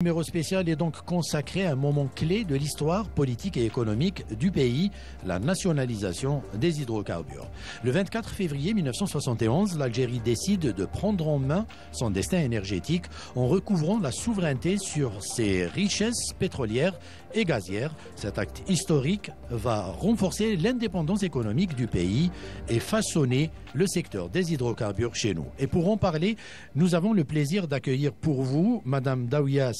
Numéro spécial est donc consacré à un moment clé de l'histoire politique et économique du pays, la nationalisation des hydrocarbures. Le 24 février 1971, l'Algérie décide de prendre en main son destin énergétique en recouvrant la souveraineté sur ses richesses pétrolières et gazières. Cet acte historique va renforcer l'indépendance économique du pays et façonner le secteur des hydrocarbures chez nous. Et pour en parler, nous avons le plaisir d'accueillir pour vous Madame Daouya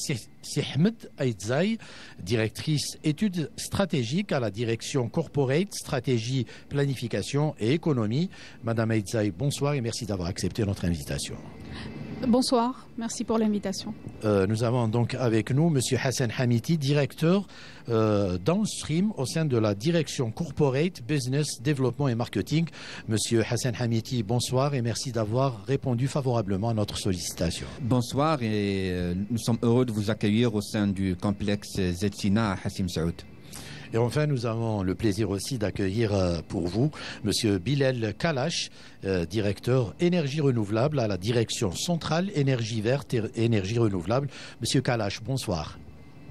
Sihmed Aïdzaï, directrice études stratégiques à la direction Corporate, Stratégie, Planification et Économie. Madame Aïdzaï, bonsoir et merci d'avoir accepté notre invitation. Bonsoir, merci pour l'invitation. Nous avons donc avec nous Monsieur Hassan Hamiti, directeur downstream au sein de la direction Corporate, Business, Développement et Marketing. Monsieur Hassan Hamiti, bonsoir et merci d'avoir répondu favorablement à notre sollicitation. Bonsoir et nous sommes heureux de vous accueillir au sein du complexe Zetsina à Hassim Saoud. Et enfin, nous avons le plaisir aussi d'accueillir pour vous Monsieur Bilal Kalash, directeur énergie renouvelable à la direction centrale énergie verte et énergie renouvelable. Monsieur Kalash, bonsoir.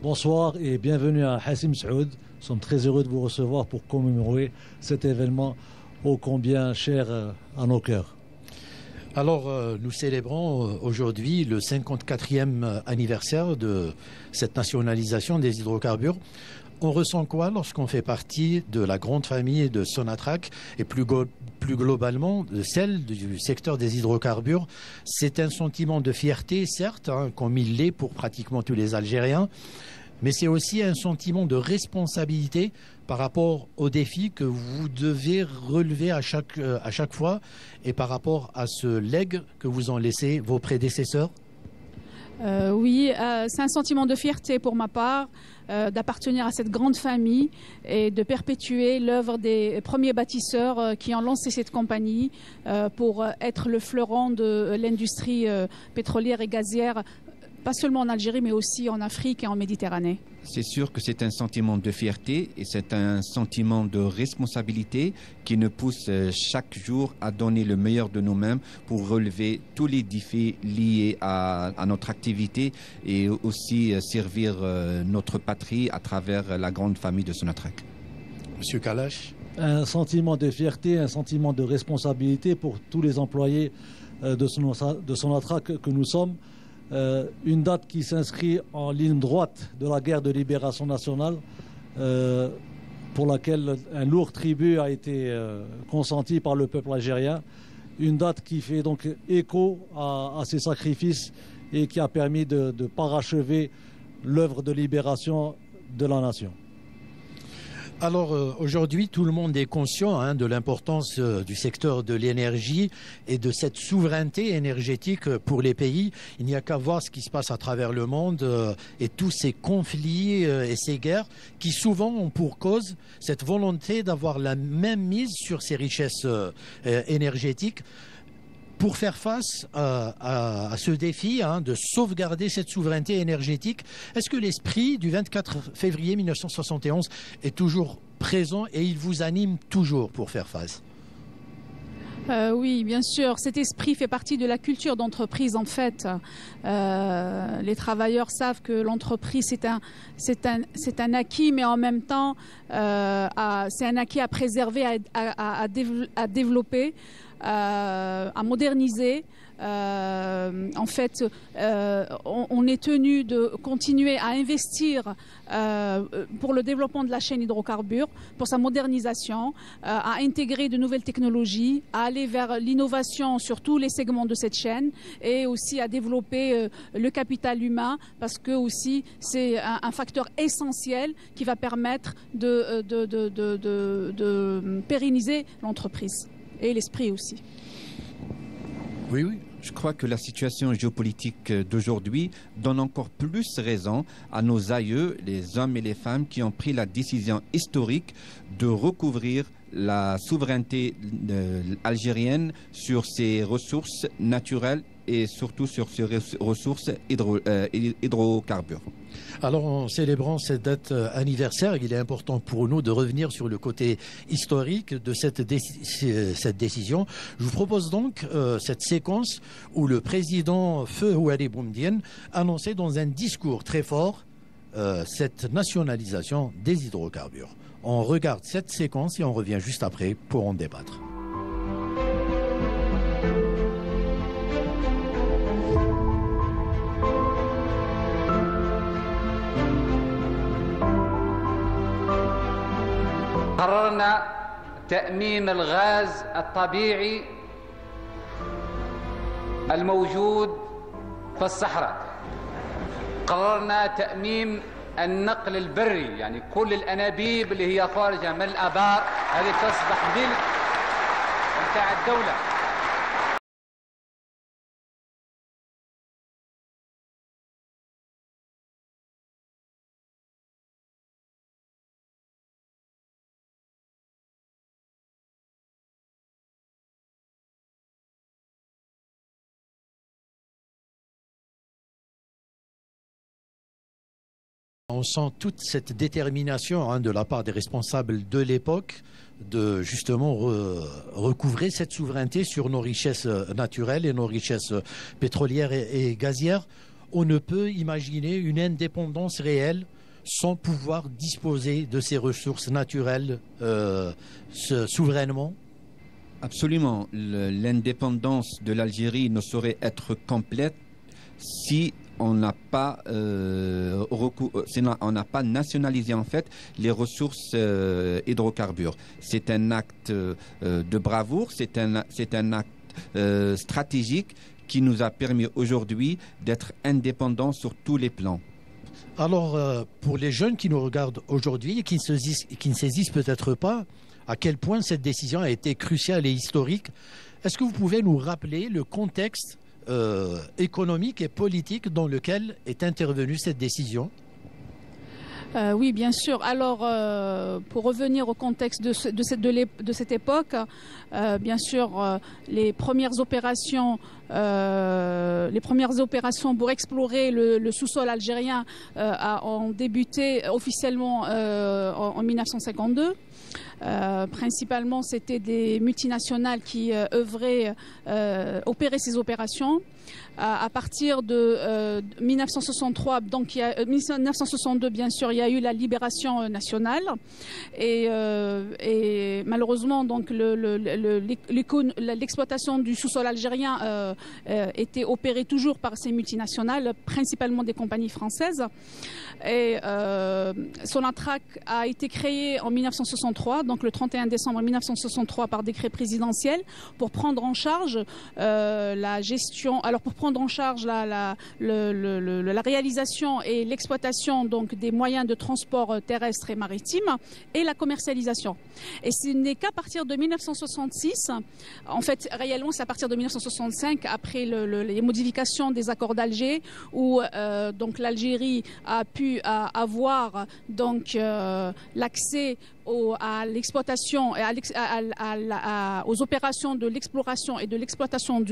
Bonsoir et bienvenue à Hassim Saoud. Nous sommes très heureux de vous recevoir pour commémorer cet événement ô combien cher à nos cœurs. Alors, nous célébrons aujourd'hui le 54e anniversaire de cette nationalisation des hydrocarbures. On ressent quoi lorsqu'on fait partie de la grande famille de Sonatrach et plus globalement de celle du secteur des hydrocarbures? C'est un sentiment de fierté, certes, comme il l'est pour pratiquement tous les Algériens, mais c'est aussi un sentiment de responsabilité par rapport aux défis que vous devez relever à chaque fois et par rapport à ce legs que vous ont laissé vos prédécesseurs. Oui, c'est un sentiment de fierté pour ma part d'appartenir à cette grande famille et de perpétuer l'œuvre des premiers bâtisseurs qui ont lancé cette compagnie pour être le fleuron de l'industrie pétrolière et gazière, pas seulement en Algérie mais aussi en Afrique et en Méditerranée. C'est sûr que c'est un sentiment de fierté et c'est un sentiment de responsabilité qui nous pousse chaque jour à donner le meilleur de nous-mêmes pour relever tous les défis liés à notre activité et aussi servir notre patrie à travers la grande famille de Sonatrach. Monsieur Kalash. Un sentiment de fierté, un sentiment de responsabilité pour tous les employés de Sonatrach que nous sommes. Une date qui s'inscrit en ligne droite de la guerre de libération nationale pour laquelle un lourd tribut a été consenti par le peuple algérien. Une date qui fait donc écho à ces sacrifices et qui a permis de parachever l'œuvre de libération de la nation. Alors aujourd'hui, tout le monde est conscient de l'importance du secteur de l'énergie et de cette souveraineté énergétique pour les pays. Il n'y a qu'à voir ce qui se passe à travers le monde et tous ces conflits et ces guerres qui souvent ont pour cause cette volonté d'avoir la même mise sur ces richesses énergétiques. Pour faire face à ce défi de sauvegarder cette souveraineté énergétique, est-ce que l'esprit du 24 février 1971 est toujours présent et il vous anime toujours pour faire face? Oui, bien sûr. Cet esprit fait partie de la culture d'entreprise, en fait. Les travailleurs savent que l'entreprise, c'est un acquis, mais en même temps, c'est un acquis à préserver, à développer, à moderniser. En fait, on est tenu de continuer à investir pour le développement de la chaîne hydrocarbures, pour sa modernisation, à intégrer de nouvelles technologies, à aller vers l'innovation sur tous les segments de cette chaîne et aussi à développer le capital humain parce que aussi c'est un facteur essentiel qui va permettre de pérenniser l'entreprise et l'esprit aussi. Oui, oui. Je crois que la situation géopolitique d'aujourd'hui donne encore plus raison à nos aïeux, les hommes et les femmes qui ont pris la décision historique de recouvrir la souveraineté algérienne sur ses ressources naturelles et surtout sur ces ressources hydrocarbures. Alors, en célébrant cette date anniversaire, il est important pour nous de revenir sur le côté historique de cette décision. Je vous propose donc cette séquence où le président Feu Houari Boumedienne annonçait dans un discours très fort cette nationalisation des hydrocarbures. On regarde cette séquence et on revient juste après pour en débattre. قررنا تأميم الغاز الطبيعي الموجود في الصحراء. قررنا تأميم النقل البري، يعني كل الأنابيب اللي هي خارجة من الآبار هذه تصبح ملك متاع الدولة. On sent toute cette détermination de la part des responsables de l'époque de justement recouvrer cette souveraineté sur nos richesses naturelles et nos richesses pétrolières et gazières. On ne peut imaginer une indépendance réelle sans pouvoir disposer de ces ressources naturelles souverainement. Absolument. L'indépendance de l'Algérie ne saurait être complète si on n'a pas nationalisé en fait les ressources hydrocarbures. C'est un acte de bravoure, c'est un acte stratégique qui nous a permis aujourd'hui d'être indépendants sur tous les plans. Alors, pour les jeunes qui nous regardent aujourd'hui et qui ne saisissent peut-être pas à quel point cette décision a été cruciale et historique, est-ce que vous pouvez nous rappeler le contexte économique et politique dans lequel est intervenue cette décision? Oui, bien sûr. Alors, pour revenir au contexte de cette époque, bien sûr, les premières opérations pour explorer le sous-sol algérien ont débuté officiellement en 1952. Principalement, c'était des multinationales qui opéraient ces opérations. À partir de 1963, donc 1962, bien sûr, il y a eu la libération nationale et malheureusement, donc l'exploitation du sous-sol algérien était opérée toujours par ces multinationales, principalement des compagnies françaises. Et Sonatrach a été créé en 1963, donc le 31 décembre 1963 par décret présidentiel pour prendre en charge la gestion. Alors pour prendre en charge la réalisation et l'exploitation donc des moyens de transport terrestre et maritime et la commercialisation. Et ce n'est qu'à partir de 1966, en fait réellement c'est à partir de 1965 après les modifications des accords d'Alger où donc l'Algérie a pu avoir donc l'accès à l'exploitation et aux opérations de l'exploration et de l'exploitation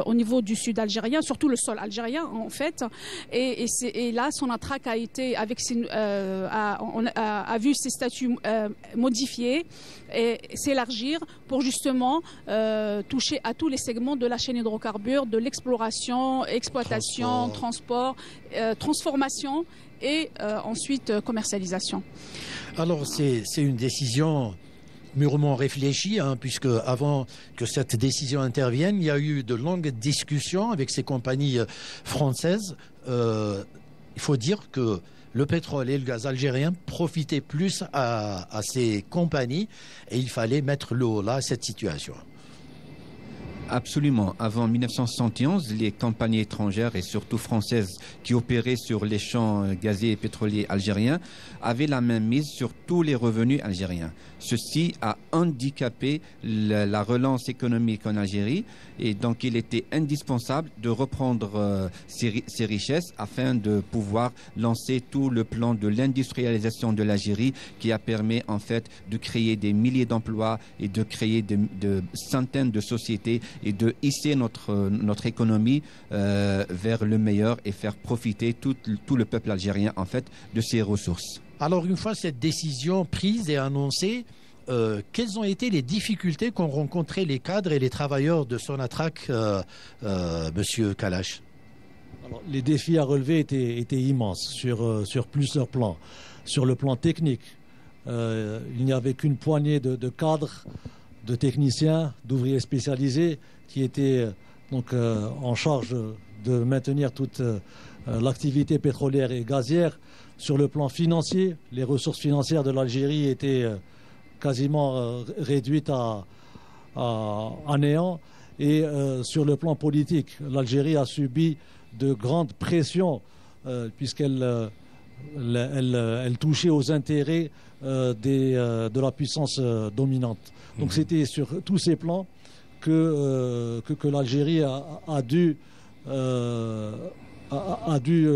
au niveau du sud algérien, surtout le sol algérien en fait. Et là, Sonatrach a vu ses statuts modifiés et s'élargir pour justement toucher à tous les segments de la chaîne hydrocarbures, de l'exploration, exploitation, transport, transformation et ensuite commercialisation. Alors c'est une décision mûrement réfléchie, puisque avant que cette décision intervienne, il y a eu de longues discussions avec ces compagnies françaises. Il faut dire que le pétrole et le gaz algérien profitaient plus à ces compagnies et il fallait mettre le haut là à cette situation. Absolument. Avant 1971, les compagnies étrangères et surtout françaises qui opéraient sur les champs gaziers et pétroliers algériens avaient la main mise sur tous les revenus algériens. Ceci a handicapé la relance économique en Algérie et donc il était indispensable de reprendre ces richesses afin de pouvoir lancer tout le plan de l'industrialisation de l'Algérie qui a permis en fait de créer des milliers d'emplois et de créer de centaines de sociétés et de hisser notre économie vers le meilleur et faire profiter tout le peuple algérien en fait de ses ressources. Alors une fois cette décision prise et annoncée, quelles ont été les difficultés qu'ont rencontrées les cadres et les travailleurs de Sonatrach, Monsieur Kalash? Alors, les défis à relever étaient immenses sur plusieurs plans. Sur le plan technique, il n'y avait qu'une poignée de cadres, de techniciens, d'ouvriers spécialisés qui étaient donc en charge de maintenir toute l'activité pétrolière et gazière. Sur le plan financier, les ressources financières de l'Algérie étaient quasiment réduites à néant. Et sur le plan politique, l'Algérie a subi de grandes pressions puisqu'elle elle touchait aux intérêts de la puissance dominante. Donc c'était sur tous ces plans que l'Algérie a dû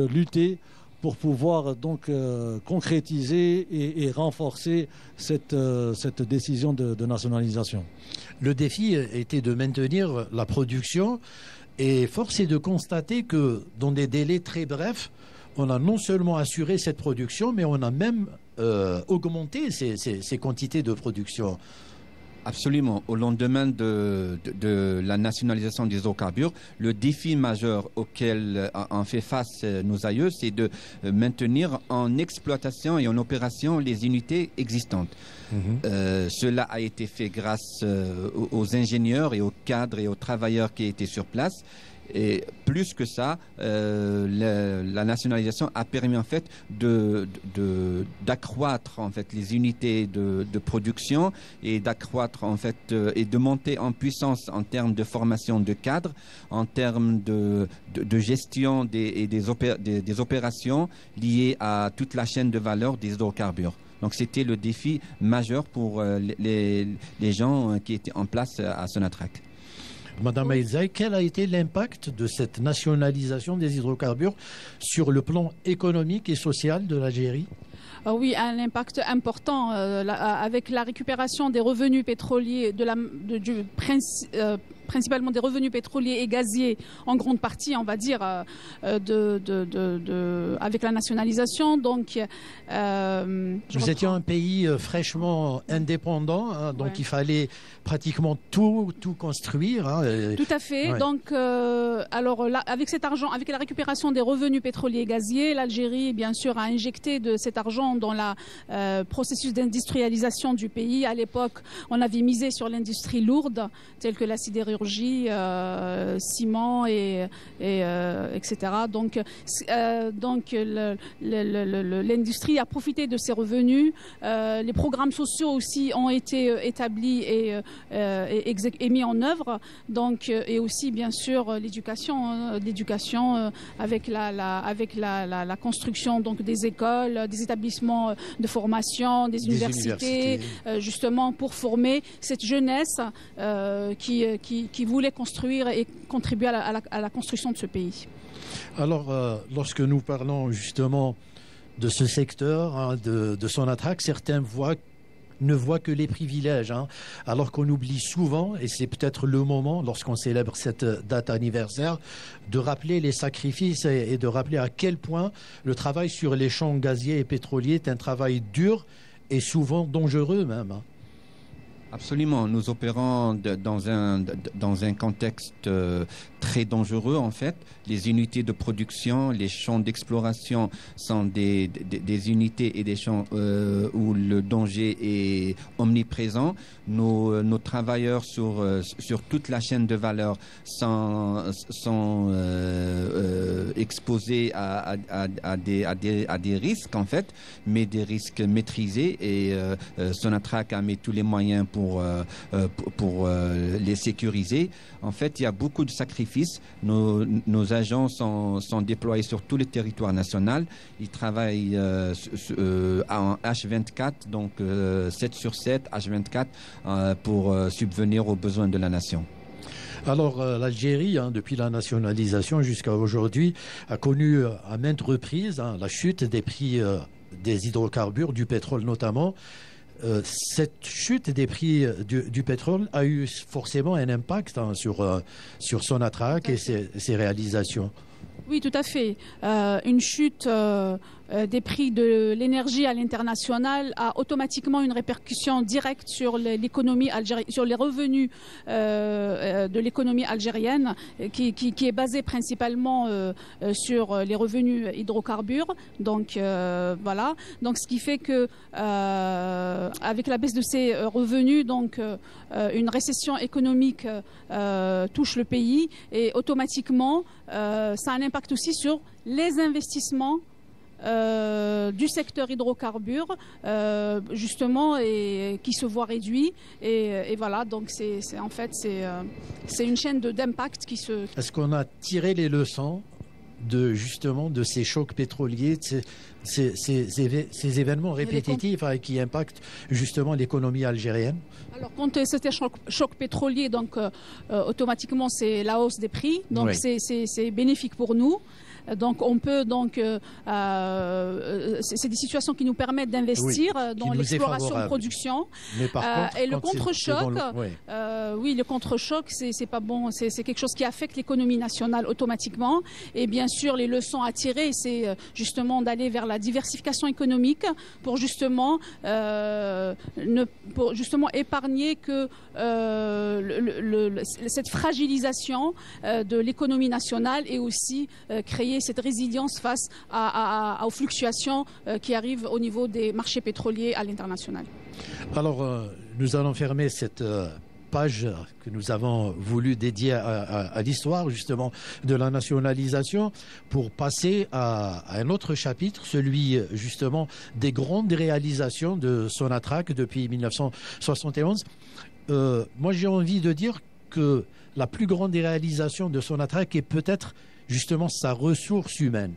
lutter pour pouvoir donc concrétiser et renforcer cette décision de nationalisation. Le défi était de maintenir la production et force est de constater que dans des délais très brefs, on a non seulement assuré cette production, mais on a même augmenté ces quantités de production. Absolument. Au lendemain de la nationalisation des hydrocarbures, le défi majeur auquel ont fait face nos aïeux, c'est de maintenir en exploitation et en opération les unités existantes. Cela a été fait grâce aux ingénieurs et aux cadres et aux travailleurs qui étaient sur place. Et plus que ça, la nationalisation a permis en fait d'accroître en fait les unités de production et d'accroître en fait et de monter en puissance en termes de formation de cadres, en termes de gestion des opérations liées à toute la chaîne de valeur des hydrocarbures. Donc c'était le défi majeur pour les gens qui étaient en place à Sonatrach. Madame Aïdzaï, quel a été l'impact de cette nationalisation des hydrocarbures sur le plan économique et social de l'Algérie? Oui, un impact important avec la récupération des revenus pétroliers, principalement des revenus pétroliers et gaziers, en grande partie, on va dire, avec la nationalisation. Donc, vous étiez un pays fraîchement indépendant, hein, donc il fallait pratiquement tout construire. Hein, tout à fait. Ouais. Donc, alors là, avec cet argent, avec la récupération des revenus pétroliers et gaziers, l'Algérie, bien sûr, a injecté de cet argent dans le processus d'industrialisation du pays. À l'époque, on avait misé sur l'industrie lourde, telle que la sidérurgie, ciment etc. Donc l'industrie a profité de ces revenus. Les programmes sociaux aussi ont été établis et mis en œuvre. Donc, et aussi, bien sûr, l'éducation avec la construction donc des écoles, des établissements de formation, des universités. Justement pour former cette jeunesse qui voulait construire et contribuer à la construction de ce pays. Alors, lorsque nous parlons justement de ce secteur, hein, de Sonatrach, certains ne voient que les privilèges, hein, alors qu'on oublie souvent, et c'est peut-être le moment, lorsqu'on célèbre cette date anniversaire, de rappeler les sacrifices et de rappeler à quel point le travail sur les champs gaziers et pétroliers est un travail dur et souvent dangereux même. Hein. Absolument. Nous opérons dans un contexte très dangereux, en fait. Les unités de production, les champs d'exploration sont des unités et des champs où le danger est omniprésent. Nos travailleurs sur toute la chaîne de valeur sont exposés à des risques, en fait, mais des risques maîtrisés. Et Sonatrach a mis tous les moyens pour les sécuriser. En fait, il y a beaucoup de sacrifices. Nos agents sont déployés sur tout le territoire national. Ils travaillent en H24, donc 7 sur 7, H24, pour subvenir aux besoins de la nation. Alors, l'Algérie, hein, depuis la nationalisation jusqu'à aujourd'hui, a connu à maintes reprises la chute des prix des hydrocarbures, du pétrole notamment. cette chute des prix du pétrole a eu forcément un impact sur Sonatrach et ses réalisations. Oui, tout à fait. Une chute des prix de l'énergie à l'international a automatiquement une répercussion directe sur l'économie algérienne, sur les revenus de l'économie algérienne, qui est basée principalement sur les revenus hydrocarbures. Donc voilà. Donc ce qui fait que avec la baisse de ces revenus, donc une récession économique touche le pays et automatiquement ça a un impact aussi sur les investissements du secteur hydrocarbures justement et qui se voit réduit et voilà, donc en fait c'est une chaîne d'impact qui se... Est-ce qu'on a tiré les leçons justement de ces chocs pétroliers, de ces événements répétitifs qui impactent justement l'économie algérienne? Alors quand c'est un choc pétrolier, donc automatiquement c'est la hausse des prix, donc oui. C'est bénéfique pour nous. Donc on peut c'est des situations qui nous permettent d'investir dans l'exploration-production. Mais par contre, et le contre-choc, oui, le contre-choc, c'est pas bon. C'est quelque chose qui affecte l'économie nationale automatiquement. Et bien sûr, les leçons à tirer, c'est justement d'aller vers la diversification économique pour justement épargner que cette fragilisation de l'économie nationale et aussi créer cette résilience face aux fluctuations qui arrivent au niveau des marchés pétroliers à l'international. Alors, nous allons fermer cette page que nous avons voulu dédier à l'histoire justement de la nationalisation pour passer à un autre chapitre, celui justement des grandes réalisations de Sonatrach depuis 1971. Moi, j'ai envie de dire que la plus grande réalisation de Sonatrach est peut-être justement sa ressource humaine.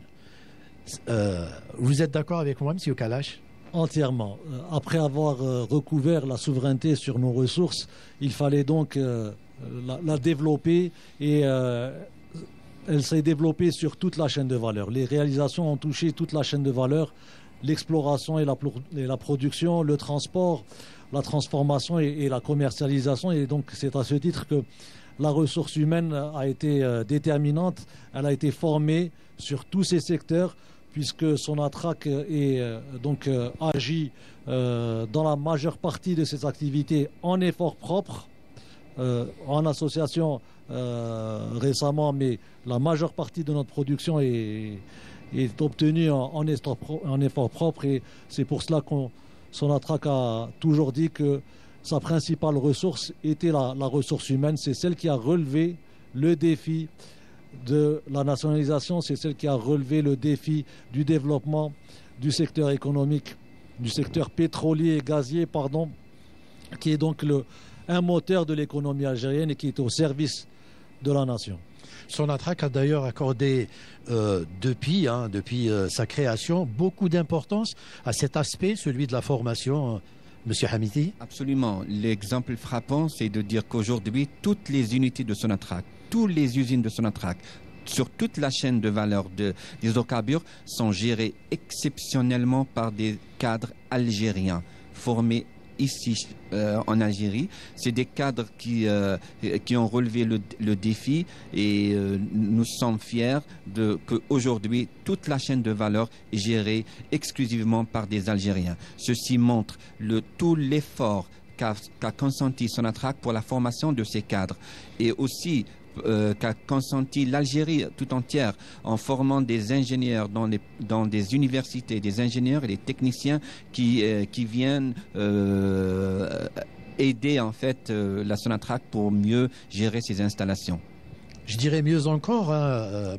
Vous êtes d'accord avec moi, M. Kalash? Entièrement. Après avoir recouvert la souveraineté sur nos ressources, il fallait donc la développer et elle s'est développée sur toute la chaîne de valeur. Les réalisations ont touché toute la chaîne de valeur, l'exploration et la production, le transport, la transformation et la commercialisation. Et donc c'est à ce titre que la ressource humaine a été déterminante. Elle a été formée sur tous ces secteurs puisque Sonatrach agit dans la majeure partie de ses activités en effort propre, en association récemment, mais la majeure partie de notre production est obtenue en effort propre et c'est pour cela que Sonatrach a toujours dit que sa principale ressource était la ressource humaine. C'est celle qui a relevé le défi de la nationalisation, c'est celle qui a relevé le défi du développement du secteur économique, du secteur pétrolier et gazier, qui est donc un moteur de l'économie algérienne et qui est au service de la nation. Sonatrach a d'ailleurs accordé depuis sa création beaucoup d'importance à cet aspect, celui de la formation. Monsieur Hamiti? Absolument. L'exemple frappant, c'est de dire qu'aujourd'hui, toutes les unités de Sonatrach, toutes les usines de Sonatrach, sur toute la chaîne de valeur des hydrocarbures, sont gérées exceptionnellement par des cadres algériens formés ici en Algérie. C'est des cadres qui ont relevé le défi et nous sommes fiers qu'aujourd'hui toute la chaîne de valeur est gérée exclusivement par des Algériens. Ceci montre tout l'effort qu'a consenti Sonatrach pour la formation de ces cadres et aussi qu'a consenti l'Algérie tout entière en formant des ingénieurs dans des universités, des ingénieurs et des techniciens qui viennent aider en fait la Sonatrach pour mieux gérer ses installations. Je dirais mieux encore,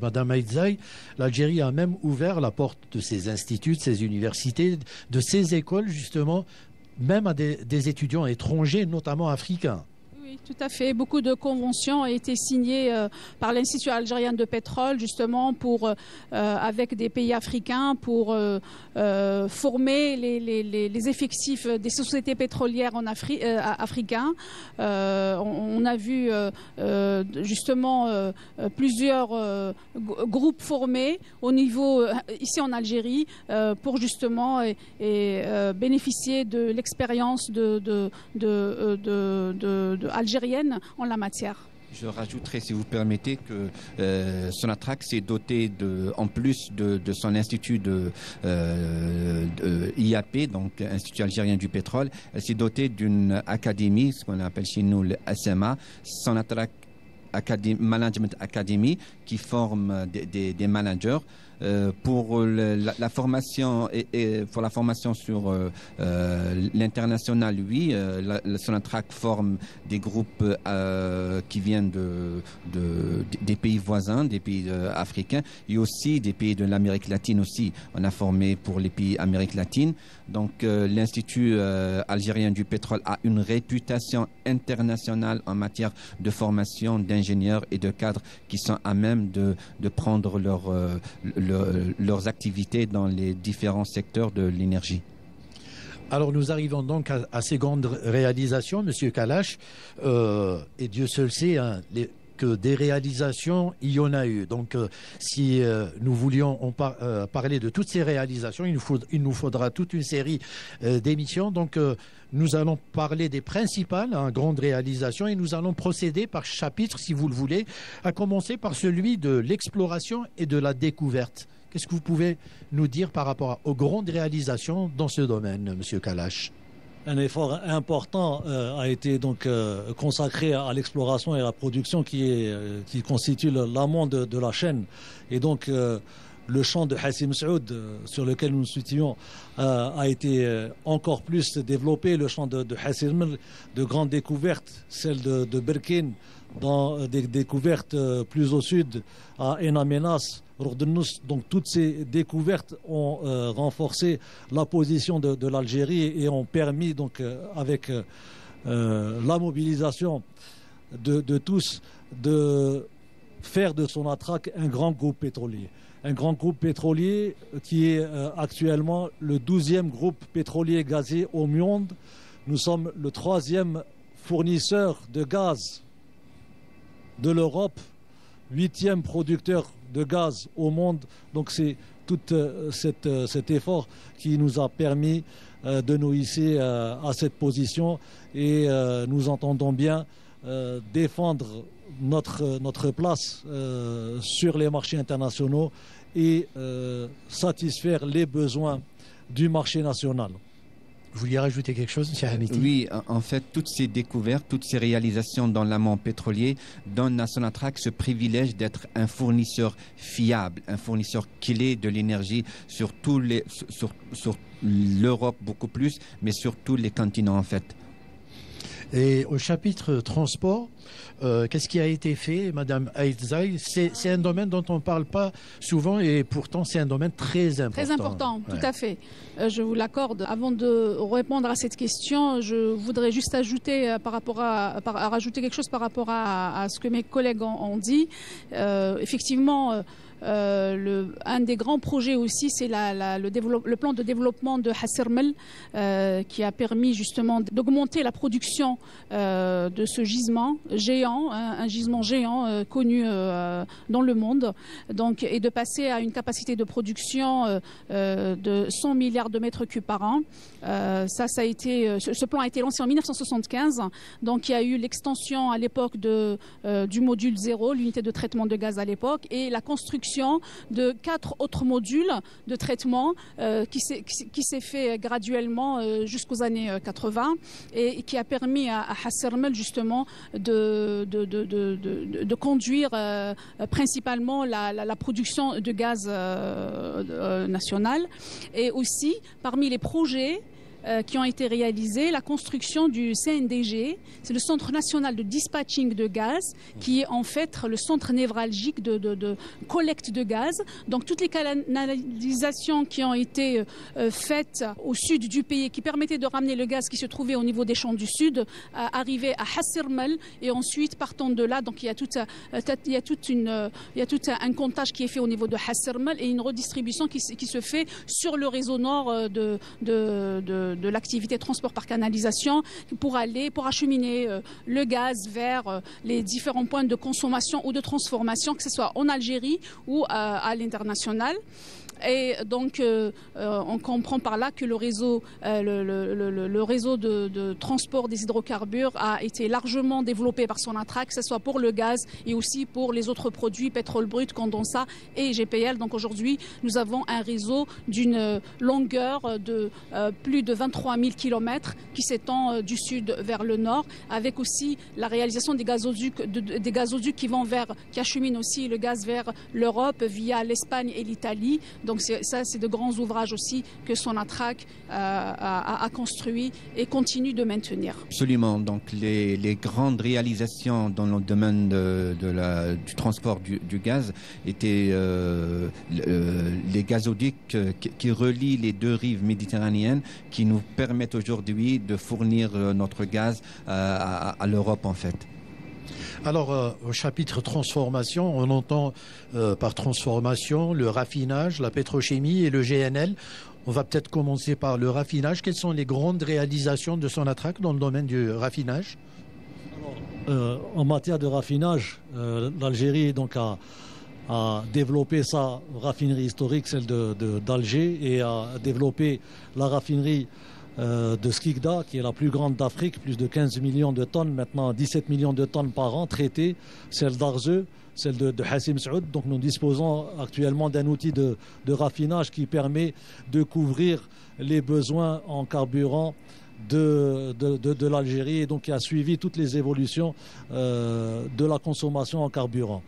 Madame Aïdzaï, l'Algérie a même ouvert la porte de ses instituts, de ses universités, de ses écoles justement, même à des étudiants étrangers, notamment africains. Oui, tout à fait. Beaucoup de conventions ont été signées par l'Institut algérien de pétrole, justement, avec des pays africains pour former les effectifs des sociétés pétrolières africaines. On a vu justement plusieurs groupes formés au niveau, ici en Algérie, pour justement bénéficier de l'expérience algérienne en la matière. Je rajouterai, si vous permettez, que Sonatrach s'est doté, en plus de son institut de IAP, donc Institut algérien du pétrole, elle s'est dotée d'une académie, ce qu'on appelle chez nous le SMA, Sonatrach Management Academy, qui forme des managers. Pour la formation et pour la formation sur l'international, oui, Sonatrach forme des groupes qui viennent des pays voisins, des pays africains, et aussi des pays de l'Amérique latine aussi. On a formé pour les pays Amérique latine. Donc l'Institut algérien du pétrole a une réputation internationale en matière de formation d'ingénieurs et de cadres qui sont à même de prendre leurs activités dans les différents secteurs de l'énergie. Alors nous arrivons donc à ces grandes réalisations, Monsieur Kalash, et Dieu seul sait que des réalisations, il y en a eu. Donc si nous voulions parler de toutes ces réalisations, il nous faudra toute une série d'émissions. Donc nous allons parler des principales grandes réalisations et nous allons procéder par chapitre, si vous le voulez, à commencer par celui de l'exploration et de la découverte. Qu'est-ce que vous pouvez nous dire par rapport aux grandes réalisations dans ce domaine, Monsieur Kalash? Un effort important a été donc consacré à l'exploration et à la production qui constitue l'amont de la chaîne. Et donc le champ de Hassi Messaoud sur lequel nous nous situons a été encore plus développé. Le champ de Hassi Rmel, de grandes découvertes, celle de Berkine, dans des découvertes plus au sud à Enamenas, Rourdennous. Donc toutes ces découvertes ont renforcé la position de l'Algérie et ont permis donc avec la mobilisation de tous de faire de Sonatrach un grand groupe pétrolier. Un grand groupe pétrolier qui est actuellement le 12e groupe pétrolier gazier au monde. Nous sommes le 3e fournisseur de gaz de l'Europe, 8e producteur de gaz au monde. Donc c'est tout cet effort qui nous a permis de nous hisser à cette position et nous entendons bien défendre notre place sur les marchés internationaux et satisfaire les besoins du marché national. Vous vouliez rajouter quelque chose, M. Hamiti? Oui, en fait, toutes ces découvertes, toutes ces réalisations dans l'amont pétrolier donnent à Sonatrach ce privilège d'être un fournisseur fiable, un fournisseur clé de l'énergie sur l'Europe beaucoup plus, mais sur tous les continents en fait. Et au chapitre transport, qu'est-ce qui a été fait, Madame Aïdzaï? C'est un domaine dont on ne parle pas souvent et pourtant c'est un domaine très important. Très important, tout à fait. Je vous l'accorde. Avant de répondre à cette question, je voudrais juste ajouter rajouter quelque chose par rapport à ce que mes collègues ont dit. Effectivement, un des grands projets aussi, c'est le plan de développement de Hassi Rmel qui a permis justement d'augmenter la production de ce gisement géant, un gisement géant connu dans le monde, donc, et de passer à une capacité de production de 100 milliards de mètres cubes par an. Ce plan a été lancé en 1975, donc il y a eu l'extension à l'époque du module 0, l'unité de traitement de gaz à l'époque, et la construction de 4 autres modules de traitement qui s'est fait graduellement jusqu'aux années 80 et qui a permis à Hassi Rmel justement de conduire principalement la production de gaz national. Et aussi, parmi les projets qui ont été réalisés, la construction du CNDG, c'est le Centre national de dispatching de gaz, qui est en fait le centre névralgique de collecte de gaz. Donc toutes les canalisations qui ont été faites au sud du pays, qui permettaient de ramener le gaz qui se trouvait au niveau des champs du sud, arriver à Hassermel, et ensuite partant de là, donc il y a tout un comptage qui est fait au niveau de Hassermel et une redistribution qui se fait sur le réseau nord de l'activité transport par canalisation pour acheminer le gaz vers les différents points de consommation ou de transformation, que ce soit en Algérie ou à l'international. Et donc, on comprend par là que le réseau de transport des hydrocarbures a été largement développé par Sonatrach, que ce soit pour le gaz et aussi pour les autres produits, pétrole brut, condensat et GPL. Donc aujourd'hui, nous avons un réseau d'une longueur de plus de 23 000 km qui s'étend du sud vers le nord, avec aussi la réalisation des gazoducs qui acheminent aussi le gaz vers l'Europe via l'Espagne et l'Italie. Donc c'est de grands ouvrages aussi que Sonatrach a construit et continue de maintenir. Absolument. Donc les grandes réalisations dans le domaine du transport du gaz étaient les gazoducs qui relient les deux rives méditerranéennes, qui nous permettent aujourd'hui de fournir notre gaz à l'Europe en fait. Alors, au chapitre transformation, on entend par transformation le raffinage, la pétrochimie et le GNL. On va peut-être commencer par le raffinage. Quelles sont les grandes réalisations de Sonatrach dans le domaine du raffinage? En matière de raffinage, l'Algérie donc a développé sa raffinerie historique, celle d'Alger, et a développé la raffinerie de Skikda, qui est la plus grande d'Afrique, plus de 15 millions de tonnes, maintenant 17 millions de tonnes par an traitées, celle d'Arzeu, celle de Hassim Saoud. Donc nous disposons actuellement d'un outil de raffinage qui permet de couvrir les besoins en carburant de l'Algérie, et donc qui a suivi toutes les évolutions de la consommation en carburant.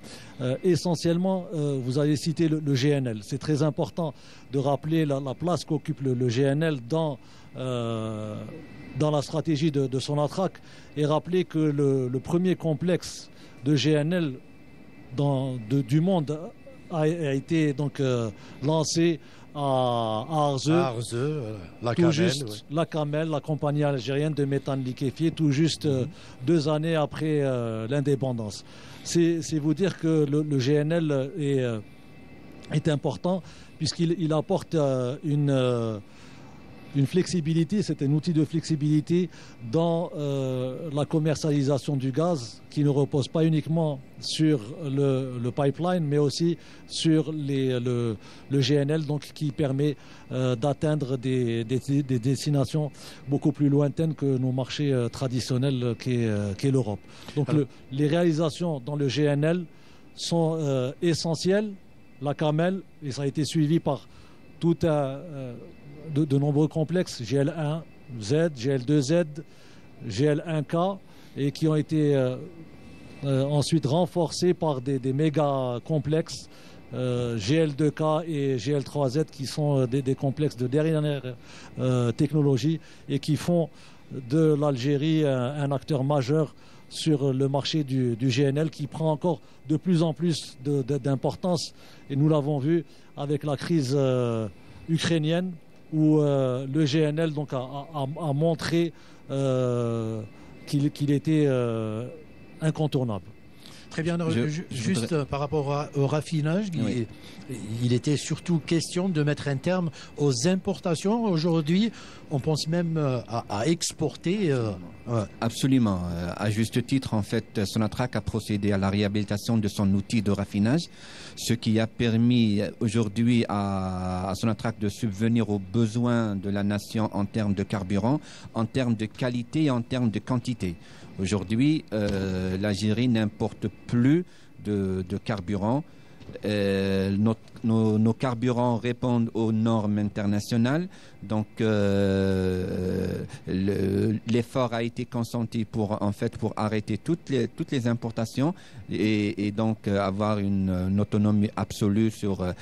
Essentiellement, vous avez cité le GNL. C'est très important de rappeler la place qu'occupe le GNL dans la stratégie de Sonatrach, et rappeler que le premier complexe de GNL du monde a été donc lancé à Arzeu, la Camel, la compagnie algérienne de méthane liquéfié, tout juste 2 années après l'indépendance. C'est vous dire que le GNL est important, puisqu'il apporte une flexibilité, c'est un outil de flexibilité dans la commercialisation du gaz, qui ne repose pas uniquement sur le pipeline, mais aussi sur le GNL, donc qui permet d'atteindre des destinations beaucoup plus lointaines que nos marchés traditionnels qu'est l'Europe. Donc les réalisations dans le GNL sont essentielles. La Camel, et ça a été suivi par tout de nombreux complexes, GL1Z, GL2Z, GL1K, et qui ont été ensuite renforcés par des méga complexes, GL2K et GL3Z, qui sont des complexes de dernière technologie et qui font de l'Algérie un acteur majeur sur le marché du GNL, qui prend encore de plus en plus d'importance, et nous l'avons vu avec la crise ukrainienne, où le GNL donc a montré qu'il était incontournable. Très bien. Juste par rapport au raffinage, oui. Il était surtout question de mettre un terme aux importations. Aujourd'hui, on pense même à exporter. Absolument. À juste titre, en fait, Sonatrach a procédé à la réhabilitation de son outil de raffinage, ce qui a permis aujourd'hui à Sonatrach de subvenir aux besoins de la nation en termes de carburant, en termes de qualité et en termes de quantité. Aujourd'hui, l'Algérie n'importe plus de carburant. Nos carburants répondent aux normes internationales. Donc, l'effort a été consenti pour arrêter toutes les importations et donc avoir une autonomie absolue sur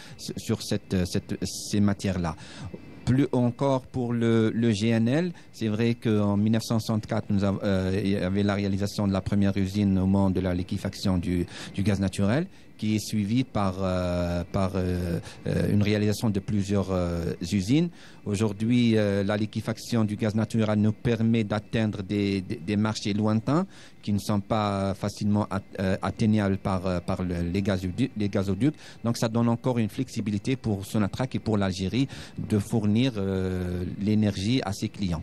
ces matières-là. Plus encore pour le GNL, c'est vrai qu'en 1964, il y avait la réalisation de la première usine au monde de la liquéfaction du gaz naturel, qui est suivie par une réalisation de plusieurs usines. Aujourd'hui, la liquéfaction du gaz naturel nous permet d'atteindre des marchés lointains qui ne sont pas facilement atteignables par les gazoducs. Donc ça donne encore une flexibilité pour Sonatrach et pour l'Algérie de fournir l'énergie à ses clients.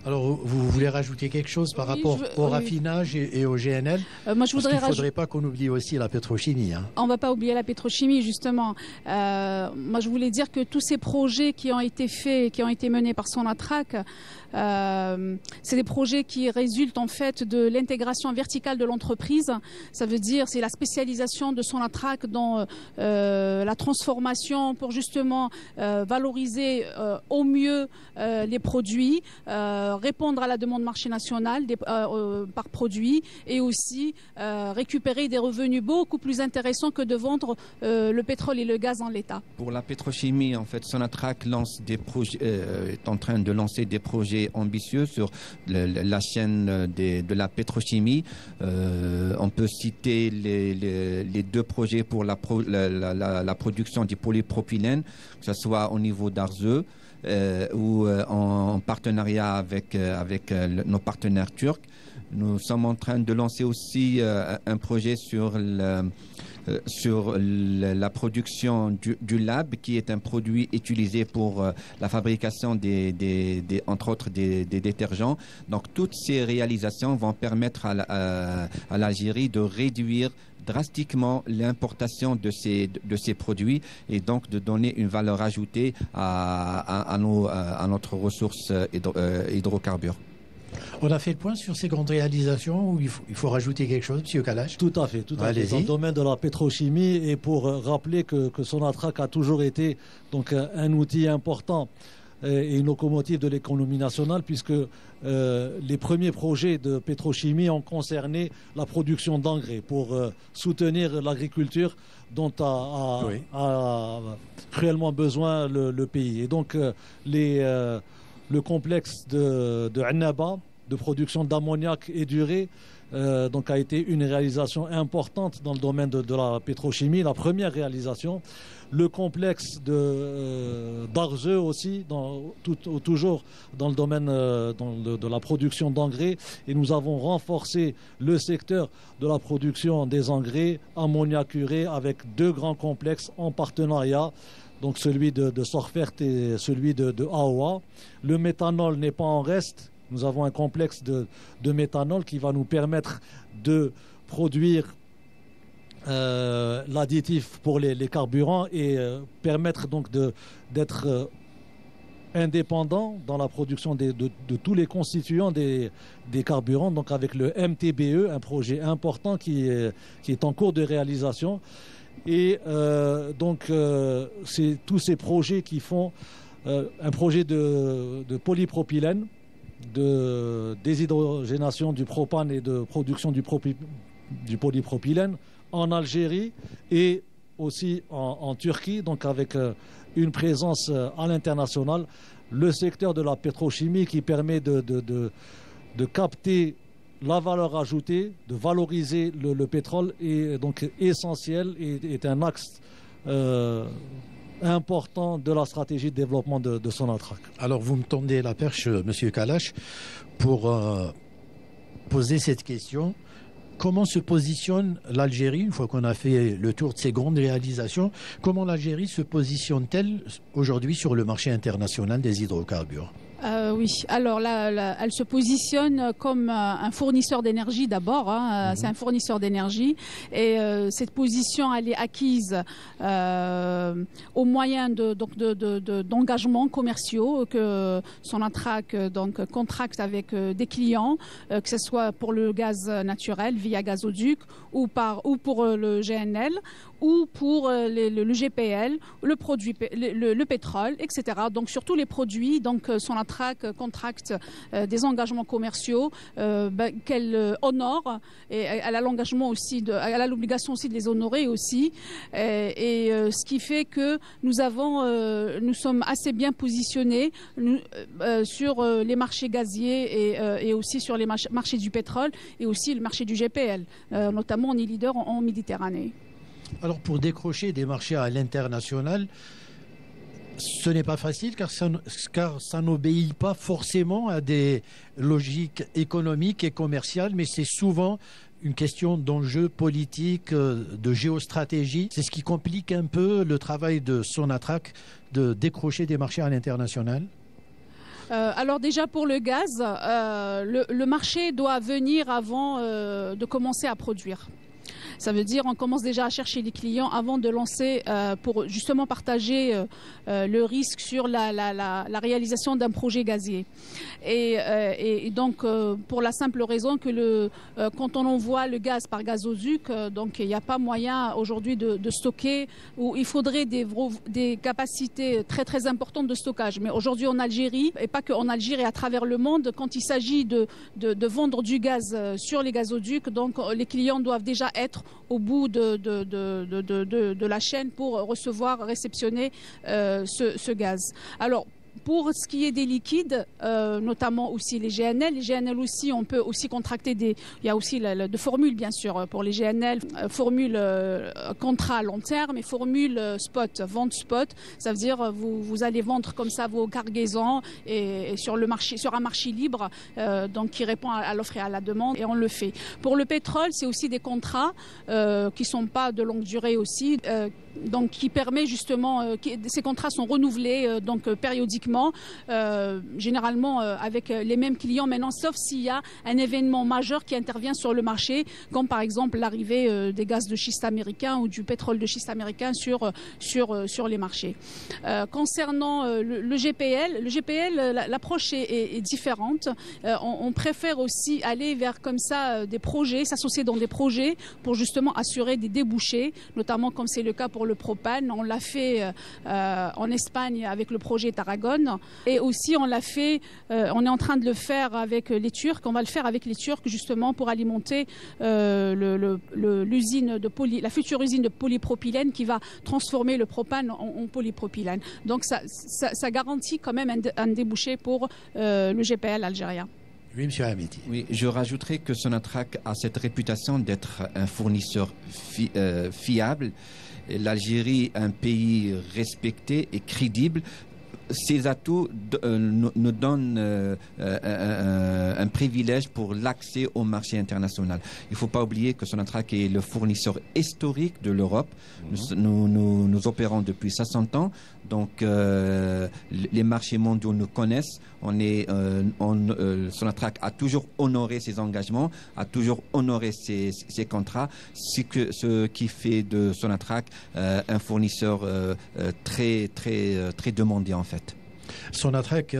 Alors, vous voulez rajouter quelque chose par rapport au raffinage et au GNL? Moi, je voudrais Parce qu'il ne faudrait pas qu'on oublie aussi la pétrochimie. Hein. On ne va pas oublier la pétrochimie, justement. Moi, je voulais dire que tous ces projets qui ont été faits, qui ont été menés par Sonatrach, c'est des projets qui résultent en fait de l'intégration verticale de l'entreprise. Ça veut dire c'est la spécialisation de Sonatrach dans la transformation pour justement valoriser au mieux les produits, répondre à la demande marché national par produit et aussi récupérer des revenus beaucoup plus intéressants que de vendre le pétrole et le gaz en l'état. Pour la pétrochimie, en fait, Sonatrach lance des projets, est en train de lancer des projets ambitieux sur la chaîne de la pétrochimie. On peut citer les deux projets pour la production du polypropylène, que ce soit au niveau d'Arzeu ou en partenariat avec nos partenaires turcs. Nous sommes en train de lancer aussi un projet sur la production du lab, qui est un produit utilisé pour la fabrication entre autres des détergents. Donc toutes ces réalisations vont permettre à l'Algérie de réduire drastiquement l'importation de ces produits et donc de donner une valeur ajoutée à notre ressource hydrocarbures. On a fait le point sur ces grandes réalisations ou il faut rajouter quelque chose, M. Kalash? Tout à fait. Dans le domaine de la pétrochimie, et pour rappeler que Sonatrach a toujours été donc un outil important et une locomotive de l'économie nationale, puisque les premiers projets de pétrochimie ont concerné la production d'engrais pour soutenir l'agriculture dont a cruellement besoin le pays. Et donc le complexe de Annaba, de production d'ammoniac et d'urée, donc a été une réalisation importante dans le domaine de la pétrochimie, la première réalisation. Le complexe d'Arzeu aussi, toujours dans le domaine de la production d'engrais. Et nous avons renforcé le secteur de la production des engrais, ammoniac-urée, avec deux grands complexes en partenariat. Donc celui de Sorfert et celui de Aoua. Le méthanol n'est pas en reste. Nous avons un complexe de méthanol qui va nous permettre de produire l'additif pour les carburants et permettre donc d'être indépendant dans la production de tous les constituants des carburants. Donc avec le MTBE, un projet important qui est en cours de réalisation. Et donc, c'est tous ces projets qui font un projet de polypropylène, de déshydrogénation du propane et de production du polypropylène en Algérie et aussi en Turquie, donc avec une présence à l'international. Le secteur de la pétrochimie qui permet de capter la valeur ajoutée, de valoriser le pétrole est donc essentiel et est un axe important de la stratégie de développement de Sonatrach. Alors vous me tendez la perche, M. Kalash, pour poser cette question. Comment se positionne l'Algérie, une fois qu'on a fait le tour de ces grandes réalisations, comment l'Algérie se positionne-t-elle aujourd'hui sur le marché international des hydrocarbures ? Oui, alors là, elle se positionne comme un fournisseur d'énergie d'abord. C'est un fournisseur d'énergie et cette position, elle est acquise au moyen d'engagements commerciaux que Sonatrach donc contracte avec des clients, que ce soit pour le gaz naturel via gazoduc ou pour le GNL ou pour le GPL, le pétrole, etc. Donc sur tous les produits, donc Sonatrach Sonatrach contracte des engagements commerciaux qu'elle honore, et elle a l'engagement aussi, elle a l'obligation aussi de les honorer aussi, et ce qui fait que nous sommes assez bien positionnés sur les marchés gaziers et aussi sur les marchés du pétrole et aussi le marché du GPL. Notamment, on est leader en Méditerranée. Alors, pour décrocher des marchés à l'international, ce n'est pas facile car ça n'obéit pas forcément à des logiques économiques et commerciales, mais c'est souvent une question d'enjeux politiques, de géostratégie. C'est ce qui complique un peu le travail de Sonatrach de décrocher des marchés à l'international. Alors déjà pour le gaz, le marché doit venir avant de commencer à produire. Ça veut dire on commence déjà à chercher les clients avant de lancer pour justement partager le risque sur la réalisation d'un projet gazier. Et donc pour la simple raison que quand on envoie le gaz par gazoduc, donc il n'y a pas moyen aujourd'hui de stocker, ou il faudrait des capacités très très importantes de stockage. Mais aujourd'hui en Algérie, et pas qu'en Algérie, à travers le monde, quand il s'agit de vendre du gaz sur les gazoducs, donc les clients doivent déjà être au bout de la chaîne pour recevoir, réceptionner ce gaz. Alors, pour ce qui est des liquides, notamment aussi les GNL aussi, on peut aussi contracter il y a aussi de formules bien sûr pour les GNL, formule contrat à long terme et formule spot, vente spot. Ça veut dire vous allez vendre comme ça vos cargaisons et sur un marché libre, donc qui répond à l'offre et à la demande, et on le fait. Pour le pétrole, c'est aussi des contrats qui sont pas de longue durée aussi. Donc qui permet justement, ces contrats sont renouvelés donc périodiquement, généralement avec les mêmes clients maintenant, sauf s'il y a un événement majeur qui intervient sur le marché, comme par exemple l'arrivée des gaz de schiste américains ou du pétrole de schiste américain sur les marchés. Concernant le GPL, l'approche est différente. On préfère aussi aller vers comme ça des projets, s'associer dans des projets pour justement assurer des débouchés, notamment comme c'est le cas pour le propane. On l'a fait en Espagne avec le projet Tarragone, et aussi on l'a fait, on est en train de le faire avec les Turcs. On va le faire avec les Turcs justement pour alimenter l'usine la future usine de polypropylène qui va transformer le propane en polypropylène. Donc ça garantit quand même un débouché pour le GPL algérien. Oui, M. Hamiti. Oui, je rajouterai que Sonatrach a cette réputation d'être un fournisseur fiable. L'Algérie, un pays respecté et crédible. Ces atouts nous donnent un privilège pour l'accès au marché international. Il ne faut pas oublier que Sonatrach est le fournisseur historique de l'Europe. Nous opérons depuis 60 ans. Donc, les marchés mondiaux nous connaissent. Sonatrach a toujours honoré ses engagements, a toujours honoré ses contrats, ce qui fait de Sonatrach un fournisseur très demandé en fait. Sonatrach,